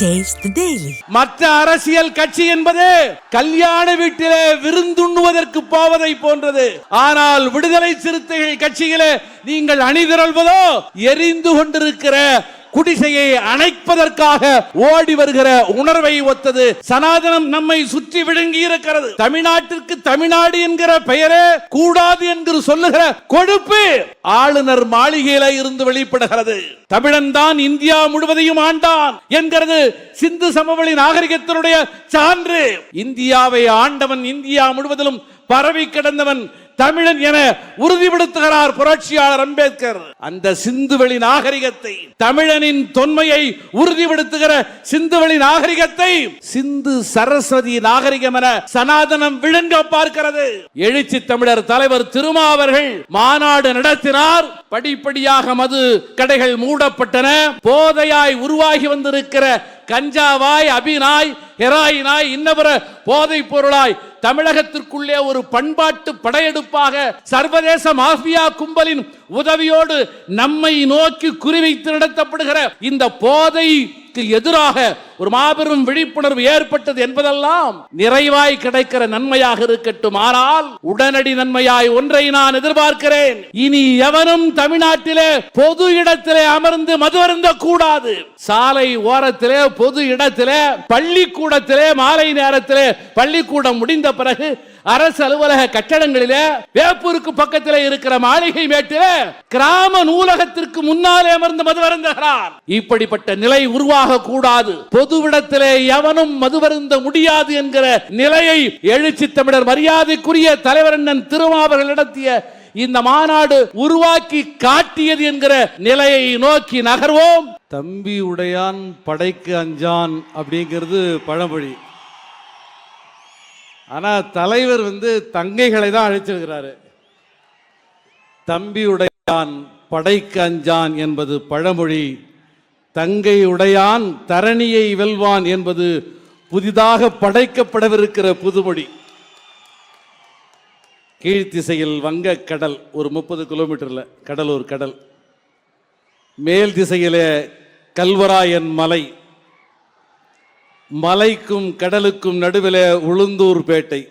Taste the Daily. மற்ற அரசியல் கட்சி என்பது கல்யாண வீட்டிலே விருந்துண்ணுவதற்கு போவதை போன்றது. ஆனால் விடுதலை சிறுத்தைகள் கட்சியிலே நீங்கள் அணிதிரள்வதோ எரிந்து கொண்டிருக்கிற குடிசையை அணைப்பதற்காக ஓடி வருகிற உணர்வை ஒத்தது. சனாதனம் நம்மை சுற்றி விழுங்கி இருக்கிறது. தமிழ்நாட்டிற்கு தமிழ்நாடு என்கிற பெயரே கூடாது என்று சொல்லுகிற கொழுப்பு ஆளுநர் மாளிகையில இருந்து வெளிப்படுகிறது. தமிழன் தான் இந்தியா முழுவதையும் ஆண்டான் என்கிறது சிந்து சமவெளி நாகரிகத்தினுடைய சான்று. இந்தியாவை ஆண்டவன் இந்தியா முழுவதிலும் பரவி கிடந்தவன் தமிழன் என உறுதிப்படுத்துகிறார் புரட்சியாளர் அம்பேத்கர். அந்த சிந்துவெளி நாகரிகத்தை, தமிழனின் தொன்மையை உறுதிப்படுத்துகிற சிந்துவெளி நாகரிகத்தை சிந்து சரஸ்வதி நாகரிகம் என சனாதனம் விழுங்க பார்க்கிறது. எழுச்சி தமிழர் தலைவர் திருமாவர்கள் மாநாடு நடத்தினார். படிப்படியாக மது கடைகள் மூடப்பட்டன. போதையாய் உருவாகி வந்திருக்கிற கஞ்சாவாய், அபிநாய், ஹெராயினாய், இன்னவர போதைப் பொருளாய் தமிழகத்திற்குள்ளே ஒரு பண்பாட்டு படையெடுப்பாக சர்வதேச மாஃபியா கும்பலின் உதவியோடு நம்மை நோக்கி குறிவைத்து நடத்தப்படுகிற இந்த போதைக்கு எதிராக ஒரு மாபெரும் விழிப்புணர்வு ஏற்பட்டது என்பதெல்லாம் நிறைவாய் கிடைக்கிற நன்மையாக இருக்கட்டும். ஆனால் உடனடி நன்மையாய் ஒன்றை நான் எதிர்பார்க்கிறேன். இனி எவனும் தமிழ்நாட்டிலே பொது இடத்திலே அமர்ந்து மது அருந்த கூடாது. சாலை ஓரத்திலே, பொது இடத்திலே, பள்ளிக்கூடத்திலே, மாலை நேரத்திலே பள்ளிக்கூடம் முடிந்த பிறகு அரசு அலுவலக கட்டடங்களிலே, வேப்பூருக்கு பக்கத்திலே இருக்கிற மாளிகை மேட்டிலே, கிராம நூலகத்திற்கு முன்னாலே அமர்ந்து மது அருந்துகிறார். இப்படிப்பட்ட நிலை உருவாக கூடாது. பொதுவிடத்திலே எவனும் மதுவருந்த முடியாது என்கிற நிலையை எழுச்சி தமிழர் மரியாதைக்குரிய தலைவர் அண்ணன் திருமாவர்கள் நடத்திய இந்த மாநாடு உருவாக்கி காட்டியது என்கிற நிலையை நோக்கி நகர்வோம். தம்பி உடையான் படைக்கு அஞ்சான் அப்படிங்கிறது பழமொழி. ஆனா தலைவர் தங்கைகளை தான் அழைச்சிருக்கிறாரு. தம்பி உடையான் படைக்கு அஞ்சான் என்பது பழமொழி. தங்கை உடையான் தரணியை வெல்வான் என்பது புதிதாக படைக்கப்படவிருக்கிற புதுமொழி. கீழ்த்திசையில் வங்க கடல், ஒரு 30 கிலோமீட்டர்ல கடலூர் கடல். மேல் திசையிலே கல்வராயன் மலை, மலைக்கும் கடலுக்கும் நடுவிலே உளுந்தூர் பேட்டை.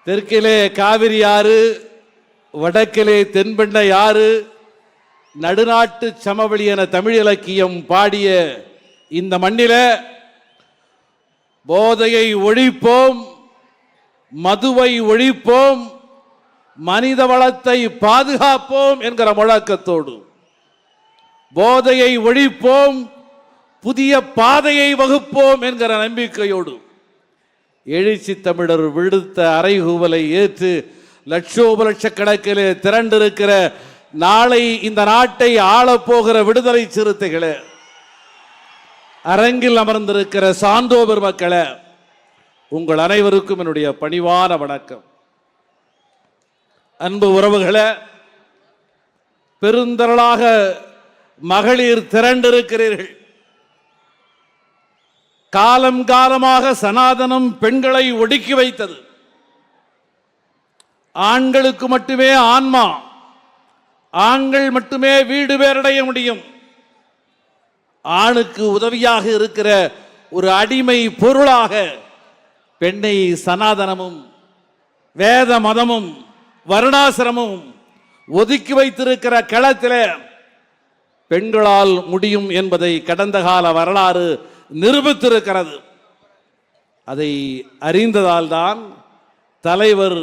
தெற்கிலே காவிரி ஆறு, வடக்கிலே தென்பெண்ணை ஆறு, நடுநாட்டு சமவெளி என தமிழ் இலக்கியம் பாடிய இந்த மண்ணில போதையை ஒழிப்போம், மதுவை ஒழிப்போம், மனித வளத்தை பாதுகாப்போம் என்கிற முழக்கத்தோடு, போதையை ஒழிப்போம், புதிய பாதையை வகுப்போம் என்கிற நம்பிக்கையோடு எழுச்சி தமிழர் விடுத்த அறைகூவலை ஏற்று லட்சோப லட்சக்கணக்கிலே திரண்டிருக்கிற நாளை இந்த நாட்டை ஆளப்போகிற விடுதலை சிறுத்தைகளே, அரங்கில் அமர்ந்திருக்கிற சான்றோர் மக்களே, உங்கள் அனைவருக்கும் என்னுடைய பணிவான வணக்கம். அன்பு உறவுகளே, பெருந்திரளாக மகளிர் திரண்டிருக்கிறீர்கள். காலம் காலமாக சனாதனம் பெண்களை ஒடுக்கி வைத்தது. ஆண்களுக்கு மட்டுமே ஆன்மா, ஆண்கள் மட்டுமே வீடு பேரடைய முடியும். ஆணுக்கு உதவியாக இருக்கிற ஒரு அடிமை பொருளாக பெண்ணை சனாதனமும் வேத மதமும் வருணாசிரமும் ஒதுக்கி வைத்திருக்கிற களத்திலே பெண்களால் முடியும் என்பதை கடந்த கால வரலாறு நிரூபித்திருக்கிறது. அதை அறிந்ததால் தான் தலைவர்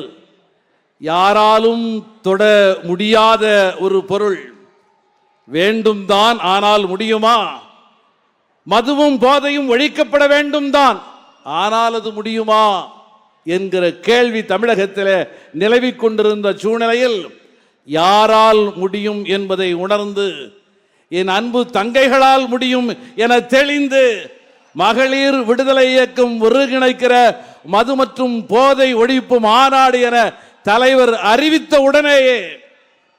யாராலும் தொட முடியாத ஒரு பொருள் வேண்டும் தான், ஆனால் முடியுமா? மதுவும் போதையும் ஒழிக்கப்பட வேண்டும் தான், ஆனால் அது முடியுமா என்கிற கேள்வி தமிழகத்தில் நிலவிக் கொண்டிருந்த சூழ்நிலையில் யாரால் முடியும் என்பதை உணர்ந்து, என் அன்பு தங்கைகளால் முடியும் என தெளிந்து, மகளிர் விடுதலை இயக்கம் ஒருங்கிணைக்கிற மது மற்றும் போதை ஒழிப்பு மாநாடு என தலைவர் அறிவித்த உடனேயே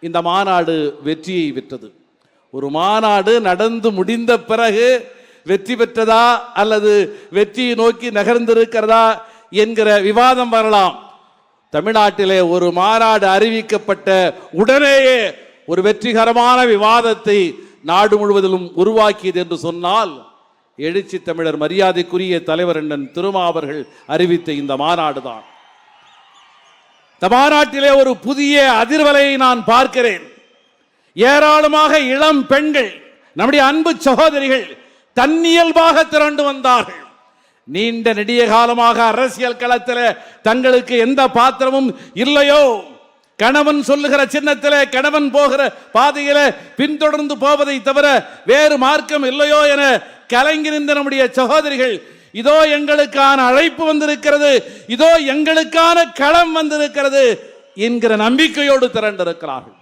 இந்த மாநாடு வெற்றியை பெற்றது. ஒரு மாநாடு நடந்து முடிந்த பிறகு வெற்றி பெற்றதா அல்லது வெற்றியை நோக்கி நகர்ந்திருக்கிறதா என்கிற விவாதம் வரலாம். தமிழ்நாட்டிலே ஒரு மாநாடு அறிவிக்கப்பட்ட உடனேயே ஒரு வெற்றிகரமான விவாதத்தை நாடு முழுவதிலும் உருவாக்கியது என்று சொன்னால் எழுச்சி தமிழர் மரியாதைக்குரிய தலைவர் அண்ணன் திருமாவர்கள் அறிவித்த இந்த மாநாடு தான். இந்த மாநாட்டிலே ஒரு புதிய அதிர்வலையை நான் பார்க்கிறேன். ஏராளமாக இளம் பெண்கள், நம்முடைய அன்பு சகோதரிகள் தன்னியல்பாக திரண்டு வந்தார்கள். நீண்ட நெடிய காலமாக அரசியல் களத்தில் தங்களுக்கு எந்த பாத்திரமும் இல்லையோ, கணவன் சொல்லுகிற சின்னத்திலே கணவன் போகிற பாதையில பின்தொடர்ந்து போவதை தவிர வேறு மார்க்கம் இல்லையோ என கலங்கி நின்ற நம்முடைய சகோதரிகள், இதோ எங்களுக்கான அழைப்பு வந்திருக்கிறது, இதோ எங்களுக்கான களம் வந்திருக்கிறது என்கிற நம்பிக்கையோடு திரண்டிருக்கிறார்கள்.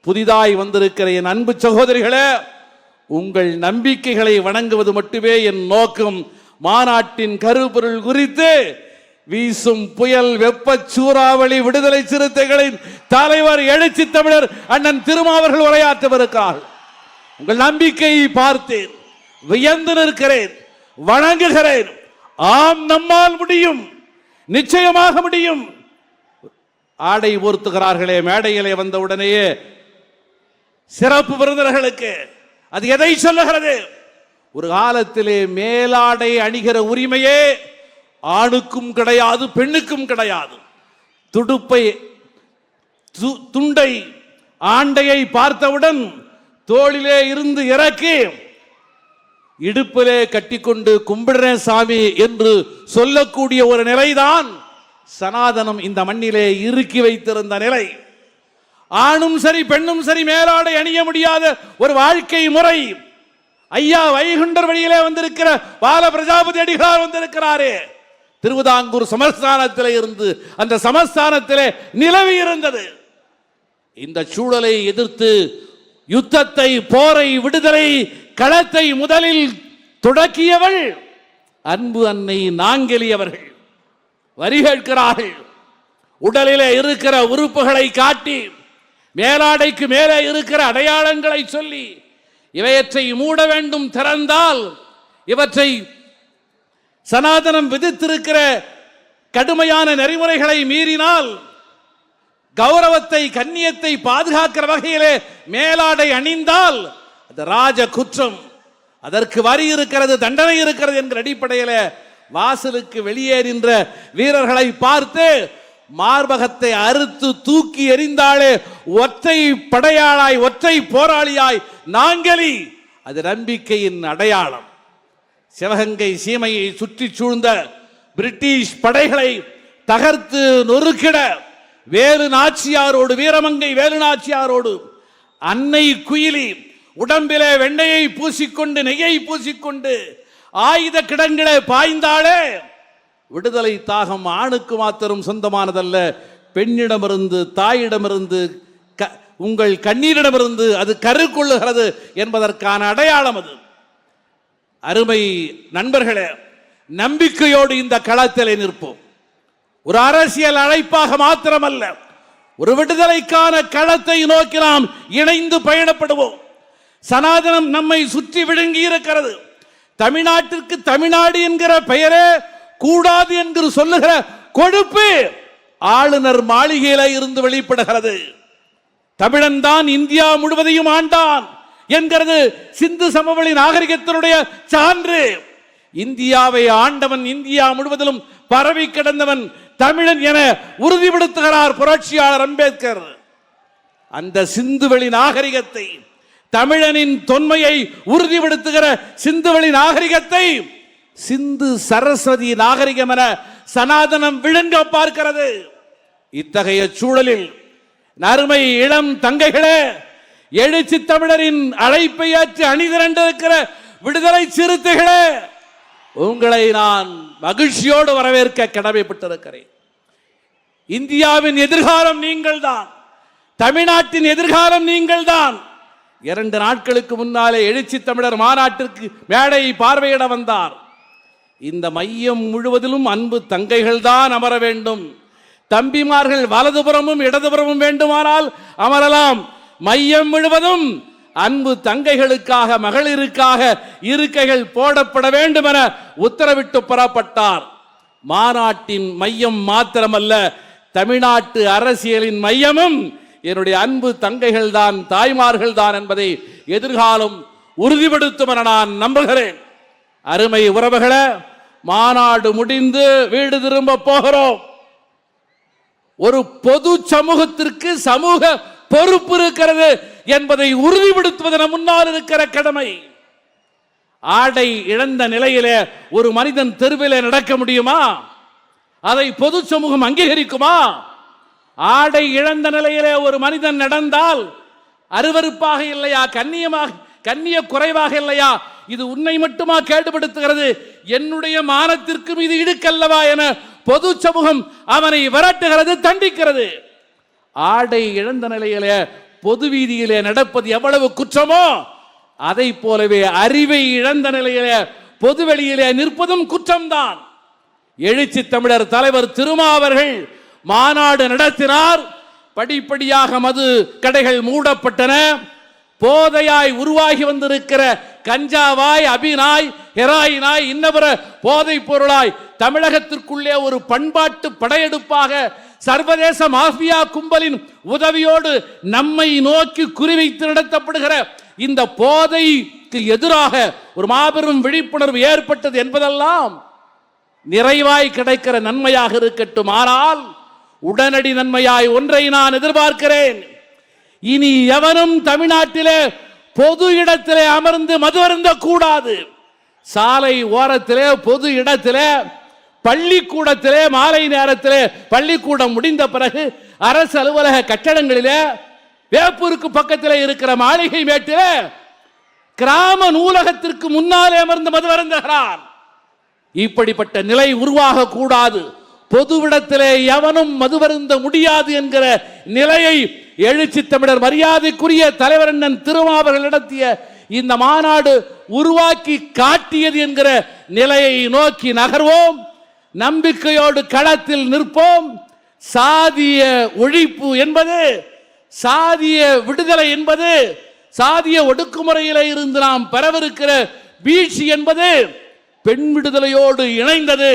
புதிதாய் வந்திருக்கிற என் அன்பு சகோதரிகளே, உங்கள் நம்பிக்கைகளை வணங்குவது மட்டுமே என் நோக்கம். மாநாட்டின் கருப்பொருள் குறித்து வீசும் புயல் வெப்ப சூறாவளி விடுதலை சிறுத்தைகளின் தலைவர் எழுச்சி தமிழர் அண்ணன் திருமாவர்கள் உரையாற்றவிருக்கிறார். உங்கள் நம்பிக்கையை பார்த்தேன், வியந்து நிற்கிறேன், வணங்குகிறேன். ஆம், நம்மால் முடியும், நிச்சயமாக முடியும். ஆடை போர்த்துகிறார்களே மேடையிலே வந்தவுடனேயே சிறப்பு விருந்தினர்களுக்கு, அது எதை சொல்லுகிறது? ஒரு காலத்திலே மேலாடை அணிகிற உரிமையே ஆணுக்கும் கிடையாது, பெண்ணுக்கும் கிடையாது. துடுப்பை, துண்டை, ஆண்டையை பார்த்தவுடன் தோளிலே இருந்து இறக்கி இடுப்பிலே கட்டிக்கொண்டு கும்பிடுறேன் சாமி என்று சொல்லக்கூடிய ஒரு நிலைதான் சனாதனம் இந்த மண்ணிலே இறுக்கி வைத்திருந்த நிலை. ஆணும் சரி பெண்ணும் சரி மேலாடை அணிய முடியாத ஒரு வாழ்க்கை முறை. ஐயா வைகுண்டர் வழியிலே வந்திருக்கிற பால பிரஜாபதி அடிகளார் வந்திருக்கிறாரே, திருவிதாங்கூர் சமஸ்தானத்திலே இருந்து அந்த சமஸ்தானத்திலே நிலவி இருந்தது. இந்த சூழலை எதிர்த்து யுத்தத்தை, போரை, விடுதலை களத்தை முதலில் தொடக்கியவள் அன்பு அன்னை நாங்கெலி அவர்கள். வரி கேட்கிறார்கள், உடலிலே இருக்கிற உறுப்புகளை காட்டி, மேலாடைக்கு மேலே இருக்கிற அடையாளங்களை சொல்லி, இவற்றை மூட வேண்டும், திறந்தால் இவற்றை சனாதனம் விதித்திருக்கிற கடுமையான நெறிமுறைகளை மீறினால் கௌரவத்தை, கண்ணியத்தை பாதுகாக்கிற வகையிலே மேலாடை அணிந்தால் அது ராஜ குற்றம், அதற்கு வரி இருக்கிறது, தண்டனை இருக்கிறது என்கிற அடிப்படையில் வாசலுக்கு வெளியேறின்ற வீரர்களை பார்த்து மார்பகத்தை அறுத்து தூக்கி எறிந்தாலே ஒற்றை படையாளாய், ஒற்றை போராளியாய் நாங்கெலி. அது நம்பிக்கையின் அடையாளம். சிவகங்கை சீமையை சுற்றி சூழ்ந்த பிரிட்டிஷ் படைகளை தகர்த்து நொறுக்கிட வேலு நாச்சியாரோடு, வீரமங்கை வேலு நாச்சியாரோடு அன்னை குயிலி உடம்பிலே வெண்ணையை பூசிக்கொண்டு, நெய்யை பூசிக்கொண்டு ஆயுத கிடங்கிலே பாய்ந்தாலே விடுதலை தாகம் ஆணுக்கு மாத்திரம் சொந்தமானதல்ல, பெண்ணிடமிருந்து, தாயிடமிருந்து, உங்கள் கண்ணீரிடமிருந்து அது கருக்கொள்ளுகிறது என்பதற்கான அடையாளம் அது. அருமை நண்பர்களே, நம்பிக்கையோடு இந்த களத்திலே நிற்போம். ஒரு அரசியல் அழைப்பாக மாத்திரமல்ல, ஒரு விடுதலைக்கான களத்தை நோக்கி நாம் இணைந்து பயணப்படுவோம். சனாதனம் நம்மை சுற்றி விழுங்கி இருக்கிறது. தமிழ்நாட்டிற்கு தமிழ்நாடு என்கிற பெயரே கூடாது என்று சொல்லுகிற கொழுப்பு ஆளுநர் மாளிகையில இருந்து வெளிப்படுகிறது. தமிழன் தான் இந்தியா முழுவதையும் ஆண்டான் என்கிறது சிந்து சமவெளி நாகரிகத்தினுடைய சான்று. இந்தியாவை ஆண்டவன், இந்தியா முழுவதிலும் பரவி கிடந்தவன் தமிழன் என உறுதிப்படுத்துகிறார் புரட்சியாளர் அம்பேத்கர். அந்த சிந்துவெளி நாகரிகத்தை, தமிழனின் தொன்மையை உறுதிப்படுத்துகிற சிந்துவெளி நாகரிகத்தை சிந்து சரஸ்வதி நாகரிகம் என சனாதனம் விழுங்க பார்க்கிறது. இத்தகைய சூழலில் நறுமை இளம் தங்கைகளே, எழுச்சி தமிழரின் அழைப்பை ஏற்று அணிதிரண்டிருக்கிற விடுதலை சிறுத்தைகளே, உங்களை நான் மகிழ்ச்சியோடு வரவேற்க கடமைப்பட்டிருக்கிறேன். இந்தியாவின் எதிர்காலம் நீங்கள் தான், தமிழ்நாட்டின் எதிர்காலம் நீங்கள் தான். 2 நாட்களுக்கு முன்னாலே எழுச்சி தமிழர் மாநாட்டிற்கு மேடையை பார்வையிட வந்தார். இந்த மையம் முழுவதிலும் அன்பு தங்கைகள் தான் அமர வேண்டும். தம்பிமார்கள் வலதுபுறமும் இடதுபுறமும் வேண்டுமானால் அமரலாம். மையம் முழுவதும் அன்பு தங்கைகளுக்காக, மகளிருக்காக இருக்கைகள் போடப்பட வேண்டும் என உத்தரவிட்டு புறப்பட்டார். மாநாட்டின் மையம் மாத்திரமல்ல, தமிழ்நாட்டு அரசியலின் மையமும் என்னுடைய அன்பு தங்கைகள் தான், தாய்மார்கள் தான் என்பதை எதிர்காலம் உறுதிப்படுத்தும் என நான் நம்புகிறேன். அருமை உறவுகளே, மாநாடு முடிந்து வீடு திரும்ப போகிறோம். ஒரு பொது சமூகத்திற்கு சமூக பொறுப்பு இருக்கிறது என்பதை உறுதிப்படுத்துவது நம் முன்னால் இருக்கிற கடமை. ஆடை இழந்த நிலையிலே ஒரு மனிதன் தெருவிலே நடக்க முடியுமா? அதை பொது சமூகம் அங்கீகரிக்குமா? ஆடை இழந்த நிலையிலே ஒரு மனிதன் நடந்தால் அருவருப்பாக இல்லையா? கண்ணிய குறைவாக இல்லையா? இது உன்னை மட்டுமா கேடுபடுத்துகிறது? என்னுடைய மானத்திற்கும் இது இடுக்கல்லவா என பொது சமூகம் அவனை விரட்டுகிறது, தண்டிக்கிறது. ஆடை இழந்த நிலையிலே பொது வீதியிலே நடப்பது எவ்வளவு குற்றமோ அதை போலவே அறிவை இழந்த நிலையிலே பொதுவெளியிலே நிற்பதும் குற்றம்தான். எழுச்சி தமிழர் தலைவர் திருமாவர்கள் மாநாடு நடத்தினார். படிப்படியாக மது கடைகள் மூடப்பட்டன. போதையாய் உருவாகி வந்திருக்கிற கஞ்சாவாய், அபினாய், ஹெராயினாய், இன்னபிற போதைப் பொருளாய் தமிழகத்திற்குள்ளே ஒரு பண்பாட்டு படையெடுப்பாக சர்வதேச மாஃபியா கும்பலின் உதவியோடு நம்மை நோக்கி குறிவைத்து நடத்தப்படுகிற இந்த போதைக்கு எதிராக ஒரு மாபெரும் விழிப்புணர்வு ஏற்பட்டது என்பதெல்லாம் நிறைவாய் கிடைக்கிற நன்மையாக இருக்கட்டும். ஆனால் உடனடி நன்மையாய் ஒன்றை நான் எதிர்பார்க்கிறேன். இனி எவனும் தமிழ்நாட்டிலே பொது இடத்திலே அமர்ந்து மது அருந்த கூடாது. சாலை ஓரத்திலே, பொது இடத்திலே, பள்ளிக்கூடத்திலே, மாலை நேரத்திலே பள்ளிக்கூடம் முடிந்த பிறகு அரசு அலுவலக கட்டடங்களிலே, வேப்பூருக்கு பக்கத்திலே இருக்கிற மாளிகை மேட்டிலே, கிராம நூலகத்திற்கு முன்னாலே அமர்ந்து மது அருந்துகிறார். இப்படிப்பட்ட நிலை உருவாக கூடாது. பொதுவிடத்திலே எவனும் மதுவருந்த முடியாது என்கிற நிலையை எழுச்சி தமிழர் மரியாதைக்குரிய தலைவர் அண்ணன் திருமாவர்கள் நடத்திய இந்த மாநாடு உருவாக்கி காட்டியது என்கிற நிலையை நோக்கி நகர்வோம். நம்பிக்கையோடு களத்தில் நிற்போம். சாதிய ஒழிப்பு என்பது, சாதிய விடுதலை என்பது, சாதிய ஒடுக்குமுறையில இருந்து நாம் பெறவிருக்கிற வீழ்ச்சி என்பது பெண் விடுதலையோடு இணைந்தது.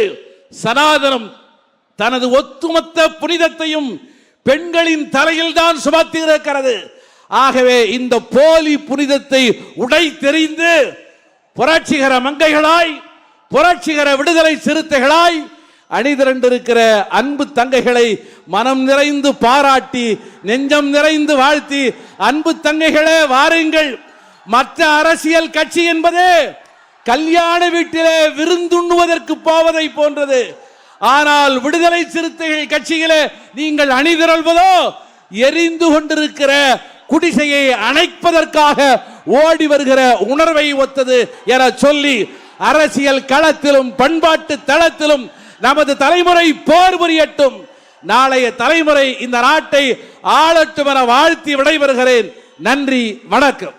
சனாதனம் தனது ஒட்டுமொத்த புனிதத்தையும் பெண்களின் தலையில் தான் சுமத்தி இருக்கிறது. ஆகவே இந்த போலி புனிதத்தை உடை தெரிந்து புரட்சிகர மங்கைகளாய், புரட்சிகர விடுதலை சிறுத்தைகளாய் அணிதிரண்டிருக்கிற அன்பு தங்கைகளை மனம் நிறைந்து பாராட்டி, நெஞ்சம் நிறைந்து வாழ்த்தி, அன்பு தங்கைகளே வாருங்கள். மற்ற அரசியல் கட்சி என்பது கல்யாண வீட்டிலே விருந்துண்ணுவதற்கு போவதை போன்றது. ஆனால் விடுதலை சிறுத்தைகள் கட்சியிலே நீங்கள் அணிதிரள்வதோ எரிந்து கொண்டிருக்கிற குடிசையை அணைப்பதற்காக ஓடி வருகிற உணர்வை ஒத்தது என சொல்லி, அரசியல் களத்திலும் பண்பாட்டு தளத்திலும் நமது தலைமுறை போர் புரியட்டும். நாளைய தலைமுறை இந்த நாட்டை ஆளட்டும் என வாழ்த்தி விடைபெறுகிறேன். நன்றி, வணக்கம்.